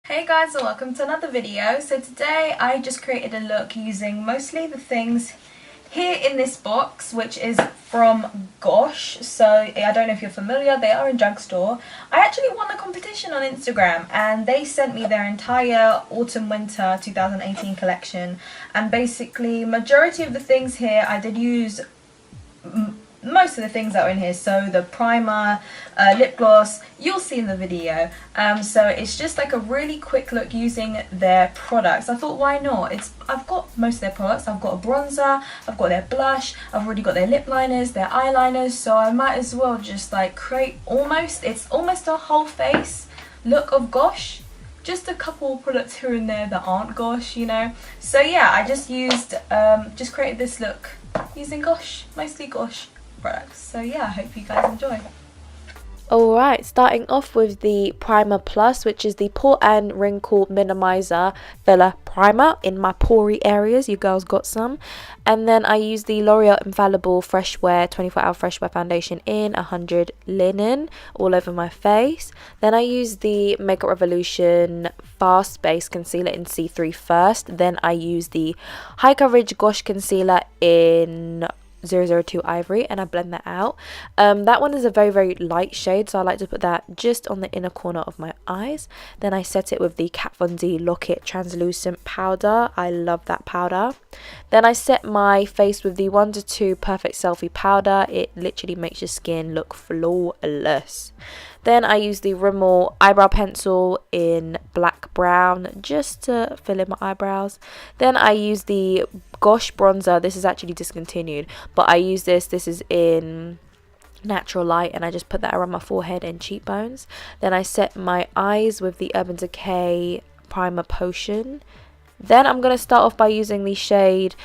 Hey guys, and welcome to another video. So today I just created a look using mostly the things here in this box, which is from Gosh. So I don't know if you're familiar, they are a drugstore. I actually won a competition on Instagram and they sent me their entire autumn winter 2018 collection, and basically majority of the things here I did use most of the things that are in here. So the primer, lip gloss, you'll see in the video. So it's just like a really quick look using their products. I thought, why not? I've got most of their products. I've got a bronzer, I've got their blush, I've already got their lip liners, their eyeliners, so I might as well just like create it's almost a whole face look of Gosh. Just a couple products here and there that aren't Gosh, you know. So yeah, I just created this look using Gosh, mostly Gosh products. So yeah, I hope you guys enjoy. Alright, starting off with the Primer Plus, which is the Pore and Wrinkle Minimizer Filler Primer in my pory areas. You girls got some. And then I use the L'Oreal Infallible Fresh Wear 24-hour Fresh Wear Foundation in 100 Linen all over my face. Then I use the Makeup Revolution Fast Base Concealer in C3 first. Then I use the High Coverage Gosh Concealer in 002 Ivory, and I blend that out. That one is a very light shade, so I like to put that just on the inner corner of my eyes. Then I set it with the Kat Von D Lock-It Translucent Powder. I love that powder. Then I set my face with the Wonder 2 Perfect Selfie Powder. It literally makes your skin look flawless. Then I use the Rimmel eyebrow pencil in black brown just to fill in my eyebrows. Then I use the Gosh bronzer. This is actually discontinued, but I use this is in Natural Light, and I just put that around my forehead and cheekbones. Then I set my eyes with the Urban Decay Primer Potion. Then I'm going to start off by using the shade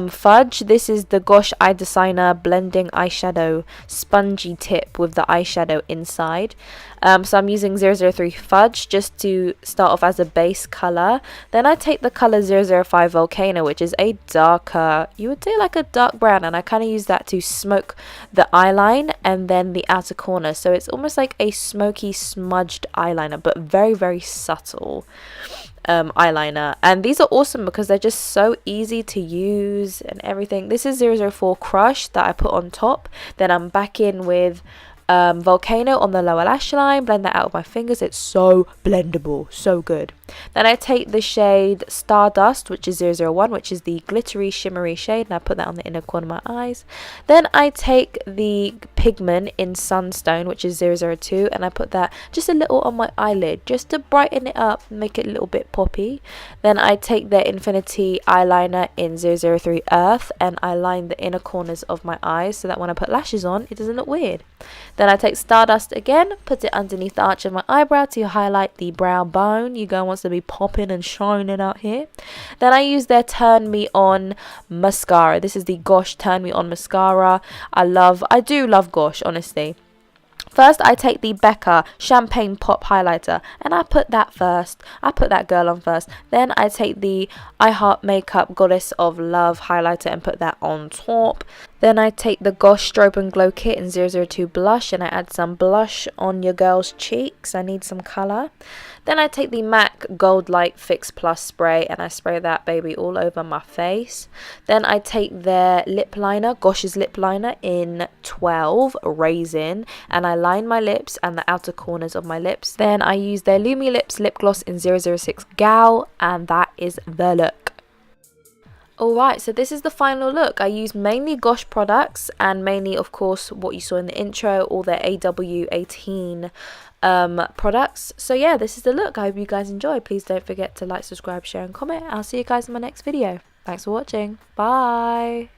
Fudge. This is the Gosh Eye Designer Blending Eyeshadow Spongy Tip with the eyeshadow inside. So I'm using 003 Fudge just to start off as a base colour. Then I take the colour 005 Volcano, which is a darker, you would say like a dark brown, and I kind of use that to smoke the eyeline and then the outer corner. So it's almost like a smoky smudged eyeliner, but very subtle eyeliner. And these are awesome because they're just so easy to use and everything. This is 004 Crush that I put on top. Then I'm back in with Volcano on the lower lash line, blend that out with my fingers. It's so blendable, so good. Then I take the shade Stardust, which is 001, which is the glittery shimmery shade, and I put that on the inner corner of my eyes. Then I take the pigment in Sunstone, which is 002, and I put that just a little on my eyelid just to brighten it up and make it a little bit poppy. Then I take their Infinity eyeliner in 003 Earth, and I line the inner corners of my eyes so that when I put lashes on, it doesn't look weird. Then I take Stardust again, put it underneath the arch of my eyebrow to highlight the brow bone. You girl wants to be popping and shining out here. Then I use their Turn Me On mascara. This is the Gosh Turn Me On mascara. I do love Gosh, honestly. First, I take the Becca Champagne Pop Highlighter, and I put that first. I put that girl on first. Then I take the I Heart Makeup Goddess of Love highlighter and put that on top. Then I take the Gosh Strobe and Glow Kit in 002 Blush, and I add some blush on your girl's cheeks. I need some colour. Then I take the MAC Gold Light Fix Plus spray, and I spray that baby all over my face. Then I take their lip liner, Gosh's lip liner in 12 Raisin, and I line my lips and the outer corners of my lips. Then I use their Lumi Lips lip gloss in 006 Gal, and that is the look. Alright, so this is the final look. I use mainly Gosh products, and mainly, of course, what you saw in the intro, all their AW18 products. So yeah, this is the look. I hope you guys enjoy. Please don't forget to like, subscribe, share and comment. I'll see you guys in my next video. Thanks for watching. Bye.